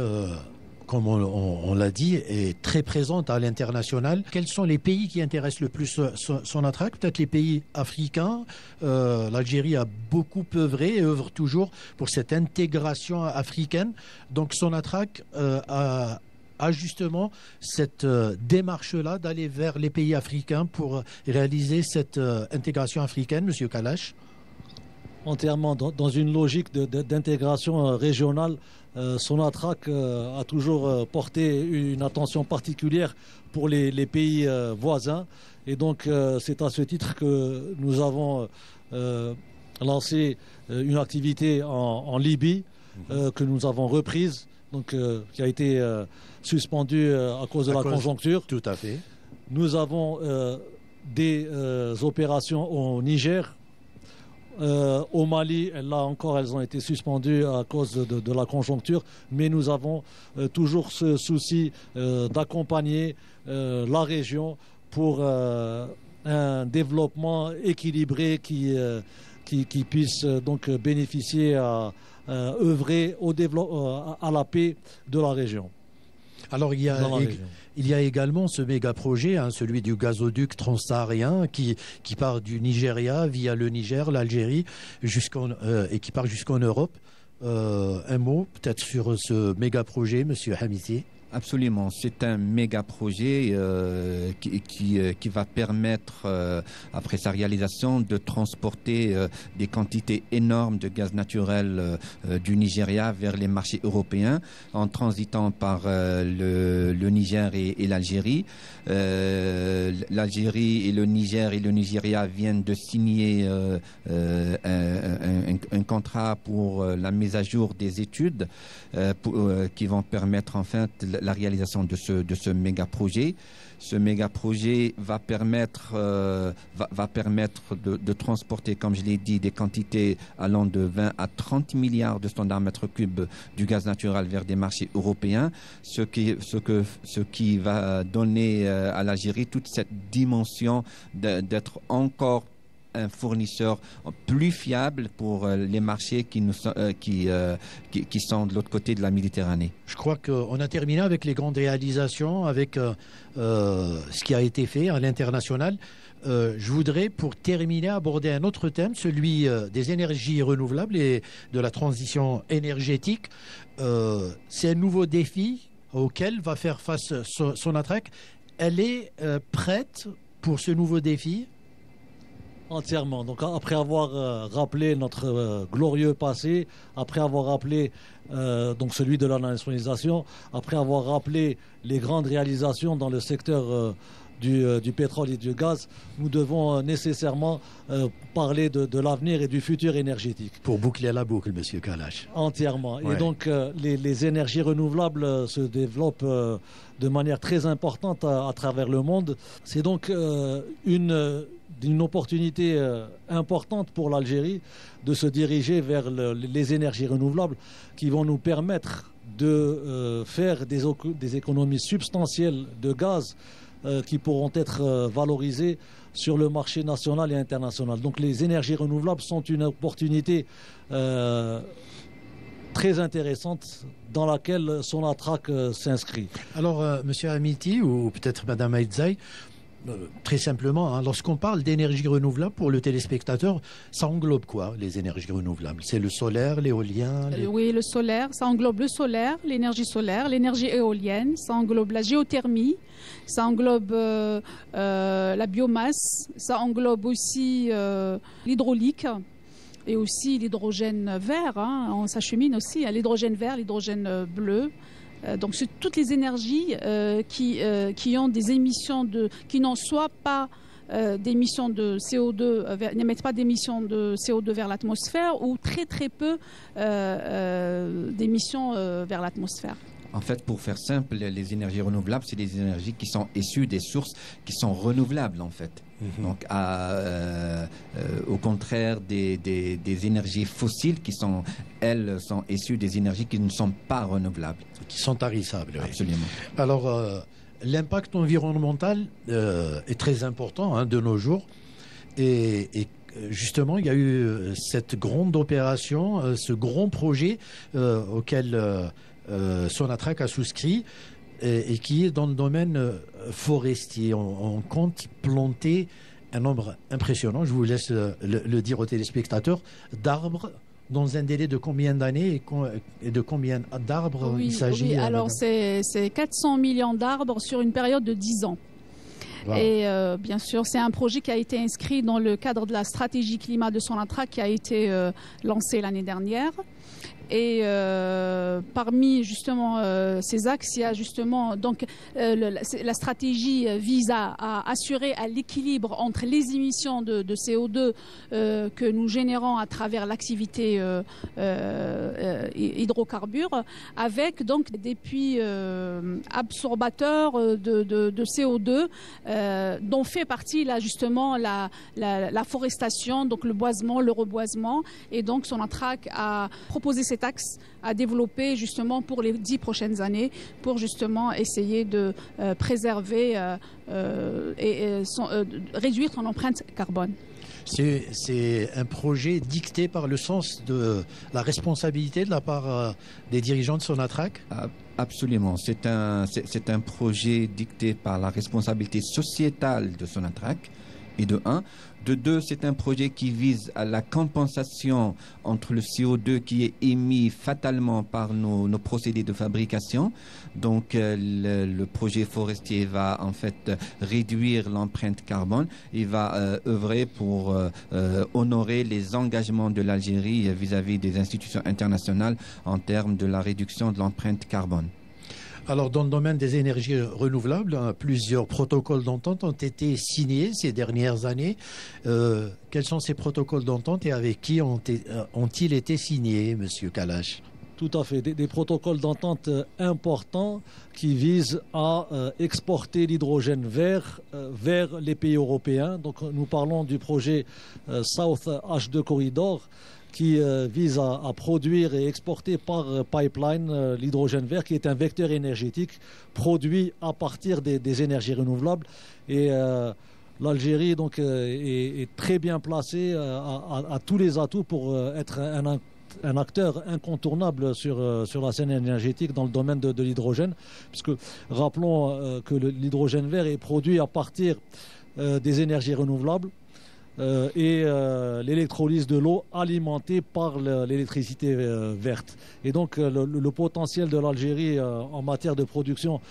comme on l'a dit, est très présente à l'international. Quels sont les pays qui intéressent le plus Sonatrach? Peut-être les pays africains. L'Algérie a beaucoup œuvré et œuvre toujours pour cette intégration africaine. Donc Sonatrach a justement cette démarche-là d'aller vers les pays africains pour réaliser cette intégration africaine, Monsieur Kalash. Entièrement dans une logique d'intégration régionale. Sonatrach a toujours porté une attention particulière pour les pays voisins, et donc c'est à ce titre que nous avons lancé une activité en Libye que nous avons reprise, donc qui a été suspendue à cause de la conjoncture. Tout à fait. Nous avons des opérations au Niger. Au Mali, là encore, elles ont été suspendues à cause de la conjoncture, mais nous avons toujours ce souci d'accompagner la région pour un développement équilibré qui puisse donc bénéficier à œuvrer à la paix de la région. Alors il y a également ce méga projet, celui du gazoduc transsaharien qui part du Nigeria via le Niger, l'Algérie, et qui part jusqu'en Europe. un mot peut-être sur ce méga projet, Monsieur Hamiti. Absolument, c'est un méga projet qui va permettre, après sa réalisation, de transporter des quantités énormes de gaz naturel du Nigeria vers les marchés européens en transitant par le Niger et l'Algérie. L'Algérie et le Niger et le Nigeria viennent de signer un contrat pour la mise à jour des études qui vont permettre en fait la réalisation de ce méga projet. Ce méga projet va permettre de transporter, comme je l'ai dit, des quantités allant de 20 à 30 milliards de standards mètres cubes du gaz naturel vers des marchés européens, ce qui va donner à l'Algérie toute cette dimension d'être encore un fournisseur plus fiable pour les marchés qui sont de l'autre côté de la Méditerranée. Je crois qu'on a terminé avec les grandes réalisations, avec ce qui a été fait à l'international. Je voudrais, pour terminer, aborder un autre thème, celui des énergies renouvelables et de la transition énergétique. C'est un nouveau défi auquel va faire face Sonatrach. Elle est prête pour ce nouveau défi ? Entièrement. Donc après avoir rappelé notre glorieux passé, après avoir rappelé donc celui de la nationalisation, après avoir rappelé les grandes réalisations dans le secteur du pétrole et du gaz, nous devons nécessairement parler de l'avenir et du futur énergétique. Pour boucler la boucle, Monsieur Kalash. Entièrement. Ouais. Et donc les énergies renouvelables se développent de manière très importante à travers le monde. C'est donc une opportunité importante pour l'Algérie de se diriger vers les énergies renouvelables qui vont nous permettre de faire des économies substantielles de gaz qui pourront être valorisées sur le marché national et international. Donc les énergies renouvelables sont une opportunité très intéressante dans laquelle Sonatrach s'inscrit. Alors, Monsieur Hamiti ou peut-être Madame Aïdzaï, très simplement, hein, lorsqu'on parle d'énergie renouvelable pour le téléspectateur, ça englobe quoi, les énergies renouvelables? C'est le solaire, l'éolien Oui, le solaire, ça englobe le solaire, l'énergie éolienne, ça englobe la géothermie, ça englobe la biomasse, ça englobe aussi l'hydraulique et aussi l'hydrogène vert, hein, on s'achemine aussi à l'hydrogène vert, l'hydrogène bleu. Donc c'est toutes les énergies qui ont des émissions qui n'en soient pas d'émissions de CO2, n'émettent pas d'émissions de CO2 vers l'atmosphère ou très très peu d'émissions vers l'atmosphère. En fait, pour faire simple, les énergies renouvelables, c'est des énergies qui sont issues des sources qui sont renouvelables, en fait. Donc, au contraire des énergies fossiles qui sont, elles, sont issues des énergies qui ne sont pas renouvelables. qui sont tarissables. Oui. Absolument. Alors, l'impact environnemental est très important, hein, de nos jours. Et justement, il y a eu cette grande opération, ce grand projet auquel Sonatrach a souscrit et qui est dans le domaine forestier. On compte planter un nombre impressionnant, je vous laisse le dire aux téléspectateurs, d'arbres dans un délai de combien d'années et de combien d'arbres il s'agit? Oui, alors c'est 400 millions d'arbres sur une période de 10 ans. Wow. Et bien sûr, c'est un projet qui a été inscrit dans le cadre de la stratégie climat de Sonatrach qui a été lancée l'année dernière. Et parmi justement ces axes, il y a justement donc la stratégie vise à assurer l'équilibre entre les émissions de CO2 que nous générons à travers l'activité hydrocarbures, avec donc des puits absorbateurs de CO2 dont fait partie là justement la forestation, donc le boisement, le reboisement, et donc Sonatrach a proposé cet axe à développer justement pour les 10 prochaines années pour justement essayer de préserver et réduire son empreinte carbone. C'est un projet dicté par le sens de la responsabilité de la part des dirigeants de Sonatrach? Absolument. C'est un projet dicté par la responsabilité sociétale de Sonatrach Et de un. De deux, c'est un projet qui vise à la compensation entre le CO2 qui est émis fatalement par nos procédés de fabrication. Donc, le projet forestier va en fait réduire l'empreinte carbone. Il va œuvrer pour honorer les engagements de l'Algérie vis-à-vis des institutions internationales en termes de la réduction de l'empreinte carbone. Alors, dans le domaine des énergies renouvelables, plusieurs protocoles d'entente ont été signés ces dernières années. Quels sont ces protocoles d'entente et avec qui ont-ils été signés, Monsieur Kalash? Tout à fait, des protocoles d'entente importants qui visent à exporter l'hydrogène vert vers les pays européens. Donc nous parlons du projet South H2 Corridor qui vise à produire et exporter par pipeline l'hydrogène vert, qui est un vecteur énergétique produit à partir des énergies renouvelables. Et l'Algérie donc est très bien placée, à tous les atouts pour être un acteur incontournable sur la scène énergétique dans le domaine de l'hydrogène, puisque rappelons que l'hydrogène vert est produit à partir des énergies renouvelables. Et l'électrolyse de l'eau alimentée par l'électricité verte. Et donc le potentiel de l'Algérie en matière de production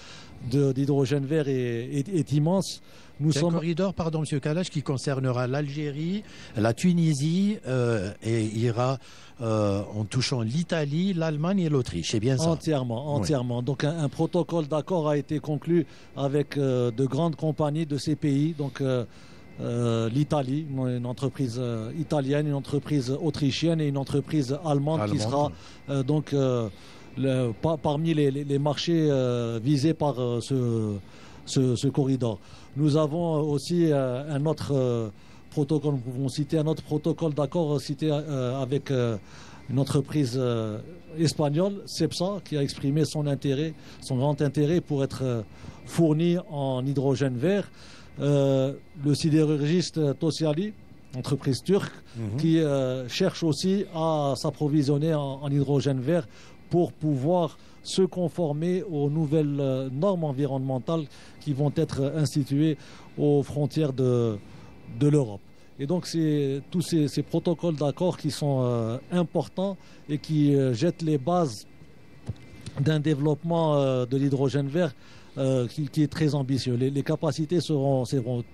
d'hydrogène vert est immense. C'est un corridor, pardon, M. Kalash, qui concernera l'Algérie, la Tunisie et ira en touchant l'Italie, l'Allemagne et l'Autriche. C'est bien ça? Entièrement. Oui. Donc un protocole d'accord a été conclu avec de grandes compagnies de ces pays. Donc l'Italie, une entreprise italienne, une entreprise autrichienne et une entreprise allemande. Qui sera parmi les marchés visés par ce corridor. Nous avons aussi un autre protocole, nous pouvons citer un autre protocole d'accord cité avec une entreprise espagnole, Cepsa, qui a exprimé son grand intérêt pour être fourni en hydrogène vert. Le sidérurgiste Tosyali, entreprise turque, qui cherche aussi à s'approvisionner en hydrogène vert pour pouvoir se conformer aux nouvelles normes environnementales qui vont être instituées aux frontières de l'Europe. Et donc c'est tous ces protocoles d'accord qui sont importants et qui jettent les bases d'un développement de l'hydrogène vert qui est très ambitieux. Les capacités seront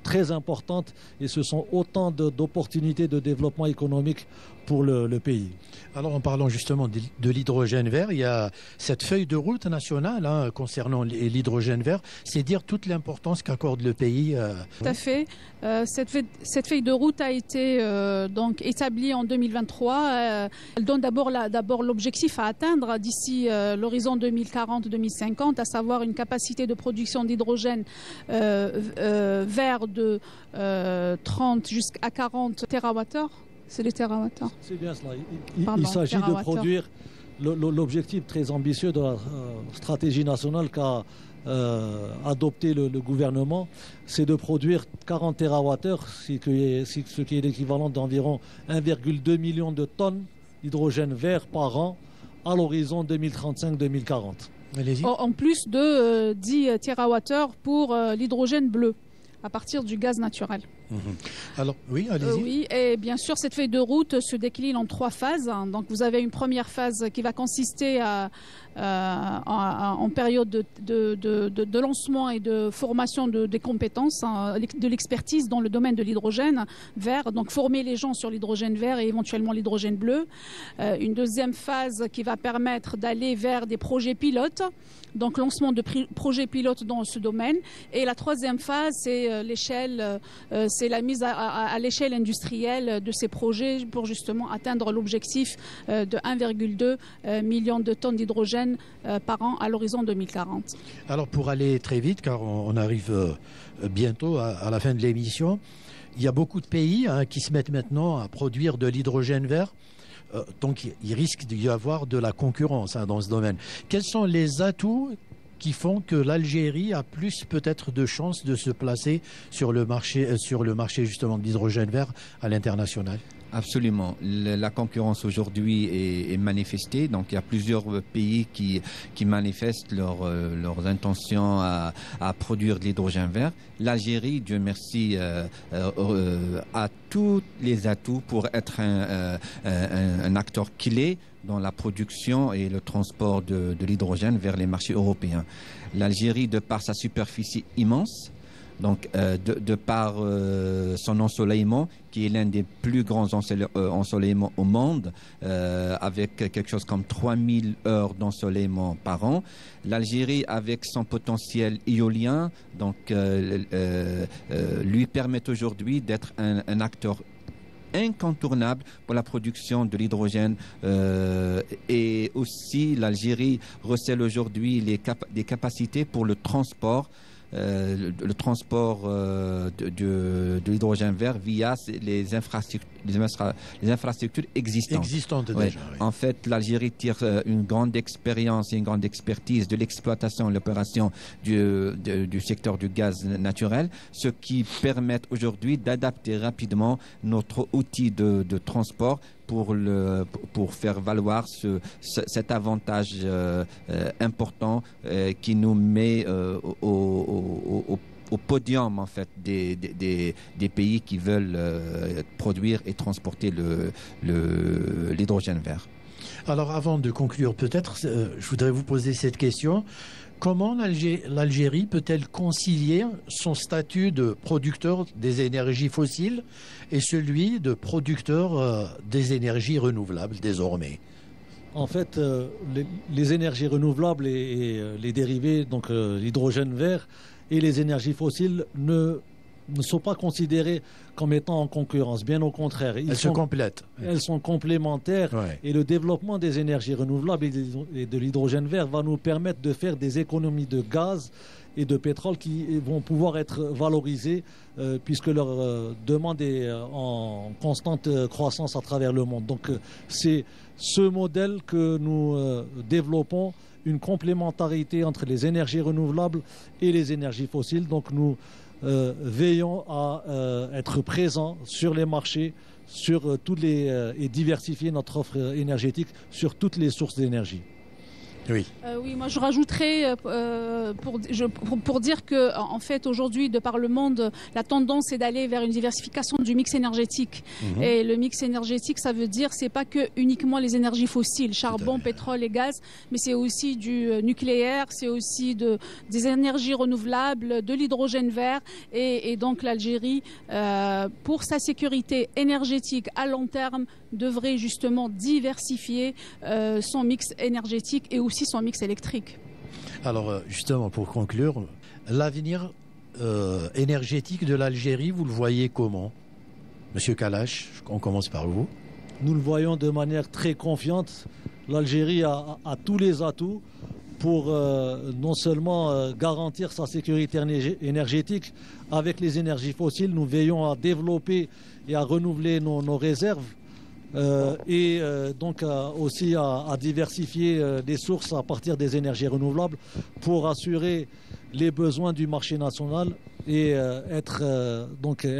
très importantes et ce sont autant d'opportunités de développement économique pour le pays. Alors en parlant justement de l'hydrogène vert, il y a cette feuille de route nationale concernant l'hydrogène vert. C'est dire toute l'importance qu'accorde le pays. Tout à fait. Cette feuille de route a été donc établie en 2023. Elle donne d'abord l'objectif à atteindre d'ici l'horizon 2040-2050, à savoir une capacité de production d'hydrogène vert de 30 jusqu'à 40 TWh. C'est les TWh. C'est bien cela. Il s'agit de produire l'objectif très ambitieux de la stratégie nationale qu'a adopté le gouvernement, c'est de produire 40 TWh, ce qui est l'équivalent d'environ 1,2 million de tonnes d'hydrogène vert par an à l'horizon 2035-2040. En plus de 10 TWh pour l'hydrogène bleu à partir du gaz naturel. Alors, oui, allez-y. Oui, et bien sûr, cette feuille de route se décline en 3 phases. Donc, vous avez une première phase qui va consister en période de lancement et de formation des compétences, de l'expertise dans le domaine de l'hydrogène vert. Donc, former les gens sur l'hydrogène vert et éventuellement l'hydrogène bleu. Une deuxième phase qui va permettre d'aller vers des projets pilotes. Donc, lancement de projets pilotes dans ce domaine. Et la troisième phase, c'est l'échelle, c'est la mise à l'échelle industrielle de ces projets pour justement atteindre l'objectif de 1,2 million de tonnes d'hydrogène par an à l'horizon 2040. Alors, pour aller très vite, car on arrive bientôt à la fin de l'émission, il y a beaucoup de pays qui se mettent maintenant à produire de l'hydrogène vert. Donc, il risque d'y avoir de la concurrence dans ce domaine. Quels sont les atouts qui font que l'Algérie a plus peut-être de chances de se placer sur le marché justement de l'hydrogène vert à l'international? Absolument. La concurrence aujourd'hui est manifestée. Donc, il y a plusieurs pays qui manifestent leurs intentions à produire de l'hydrogène vert. L'Algérie, Dieu merci, a tous les atouts pour être un acteur clé dans la production et le transport de l'hydrogène vers les marchés européens. L'Algérie, de par sa superficie immense, donc de par son ensoleillement, qui est l'un des plus grands ensoleillements au monde, avec quelque chose comme 3000 heures d'ensoleillement par an. L'Algérie, avec son potentiel éolien, donc lui permet aujourd'hui d'être un acteur incontournable pour la production de l'hydrogène, et aussi l'Algérie recèle aujourd'hui des capacités pour le transport de l'hydrogène vert via les infrastructures existantes. Déjà, oui. En fait, l'Algérie tire une grande expérience et une grande expertise de l'exploitation et l'opération du secteur du gaz naturel, ce qui permet aujourd'hui d'adapter rapidement notre outil de transport pour faire valoir cet avantage important qui nous met au podium en fait des pays qui veulent produire et transporter l'hydrogène vert. Alors avant de conclure, peut-être, je voudrais vous poser cette question. Comment l'Algérie peut-elle concilier son statut de producteur des énergies fossiles et celui de producteur des énergies renouvelables désormais? En fait, les énergies renouvelables et les dérivés, donc l'hydrogène vert et les énergies fossiles ne sont pas considérées comme étant en concurrence. Bien au contraire. Elles se complètent. Elles sont complémentaires. Ouais. Et le développement des énergies renouvelables et de l'hydrogène vert va nous permettre de faire des économies de gaz et de pétrole qui vont pouvoir être valorisées puisque leur demande est en constante croissance à travers le monde. Donc c'est ce modèle que nous développons, une complémentarité entre les énergies renouvelables et les énergies fossiles. Donc nous veillons à être présents sur les marchés, sur et diversifier notre offre énergétique sur toutes les sources d'énergie. Oui. Oui, moi je rajouterais pour dire que en fait aujourd'hui, de par le monde, la tendance est d'aller vers une diversification du mix énergétique. Et le mix énergétique, ça veut dire c'est pas que uniquement les énergies fossiles, charbon, pétrole et gaz, mais c'est aussi du nucléaire, c'est aussi des énergies renouvelables, de l'hydrogène vert. Et donc l'Algérie, pour sa sécurité énergétique à long terme, devrait justement diversifier son mix énergétique et aussi son mix électrique. Alors justement, pour conclure, l'avenir énergétique de l'Algérie, vous le voyez comment? Monsieur Kalash, on commence par vous. Nous le voyons de manière très confiante. L'Algérie a tous les atouts pour non seulement garantir sa sécurité énergétique avec les énergies fossiles. Nous veillons à développer et à renouveler nos réserves. Donc aussi à diversifier des sources à partir des énergies renouvelables pour assurer les besoins du marché national et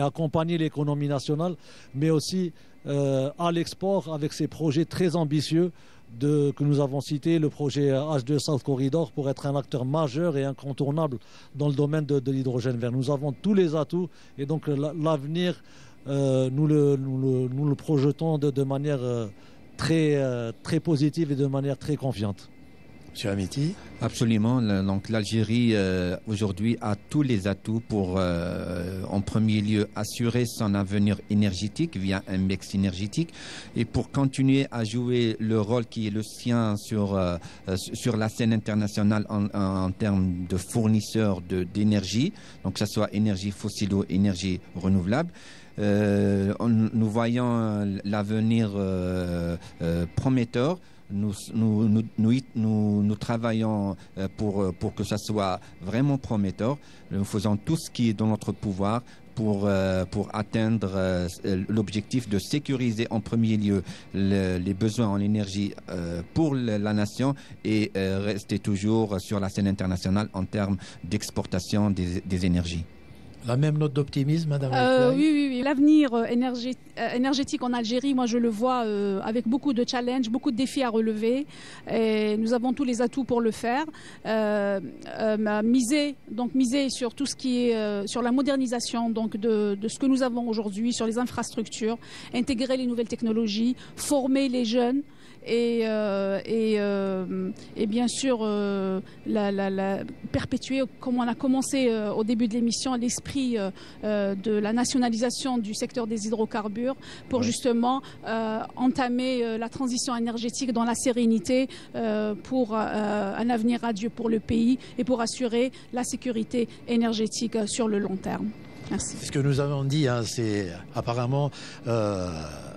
accompagner l'économie nationale, mais aussi à l'export avec ces projets très ambitieux que nous avons cités, le projet H2 South Corridor, pour être un acteur majeur et incontournable dans le domaine de l'hydrogène vert. Nous avons tous les atouts et donc l'avenir, nous le projetons de manière très positive et de manière très confiante. Monsieur Amiti? Absolument. Donc l'Algérie aujourd'hui a tous les atouts pour, en premier lieu, assurer son avenir énergétique via un mix énergétique et pour continuer à jouer le rôle qui est le sien sur la scène internationale en termes de fournisseurs d'énergie, donc que ce soit énergie fossile ou énergie renouvelable. Nous voyons l'avenir prometteur. Nous travaillons pour que ça soit vraiment prometteur. Nous faisons tout ce qui est dans notre pouvoir pour atteindre l'objectif de sécuriser en premier lieu les besoins en énergie pour la nation et rester toujours sur la scène internationale en termes d'exportation des énergies. La même note d'optimisme, Madame Oui. L'avenir énergétique en Algérie, moi je le vois avec beaucoup de challenges, beaucoup de défis à relever. Et nous avons tous les atouts pour le faire. Miser sur tout ce qui est sur la modernisation donc de ce que nous avons aujourd'hui, sur les infrastructures, intégrer les nouvelles technologies, former les jeunes. Et bien sûr perpétuer, comme on a commencé au début de l'émission, l'esprit de la nationalisation du secteur des hydrocarbures pour justement entamer la transition énergétique dans la sérénité pour un avenir radieux pour le pays et pour assurer la sécurité énergétique sur le long terme. Merci. Ce que nous avons dit, c'est apparemment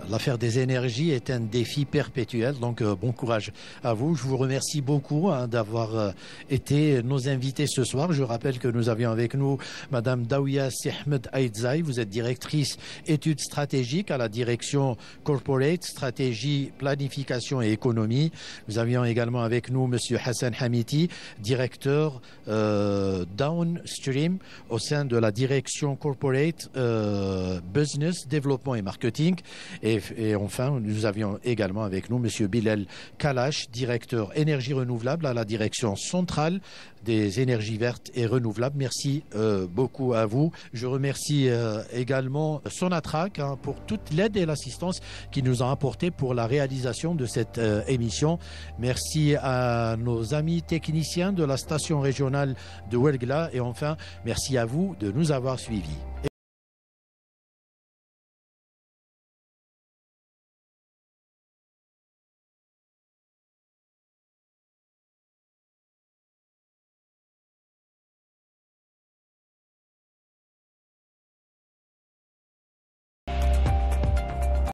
l'affaire des énergies est un défi perpétuel. Donc bon courage à vous. Je vous remercie beaucoup d'avoir été nos invités ce soir. Je rappelle que nous avions avec nous Madame Daouya Sihmed Aïdzaï. Vous êtes directrice études stratégiques à la direction Corporate, stratégie, planification et économie. Nous avions également avec nous Monsieur Hassan Hamiti, directeur Downstream au sein de la direction Corporate, Business, Développement et Marketing. Et enfin, nous avions également avec nous M. Bilal Kalash, directeur énergie renouvelable à la direction centrale des énergies vertes et renouvelables. Merci beaucoup à vous. Je remercie également Sonatrach pour toute l'aide et l'assistance qu'ils nous ont apporté pour la réalisation de cette émission. Merci à nos amis techniciens de la station régionale de Ouelgla et enfin, merci à vous de nous avoir suivis.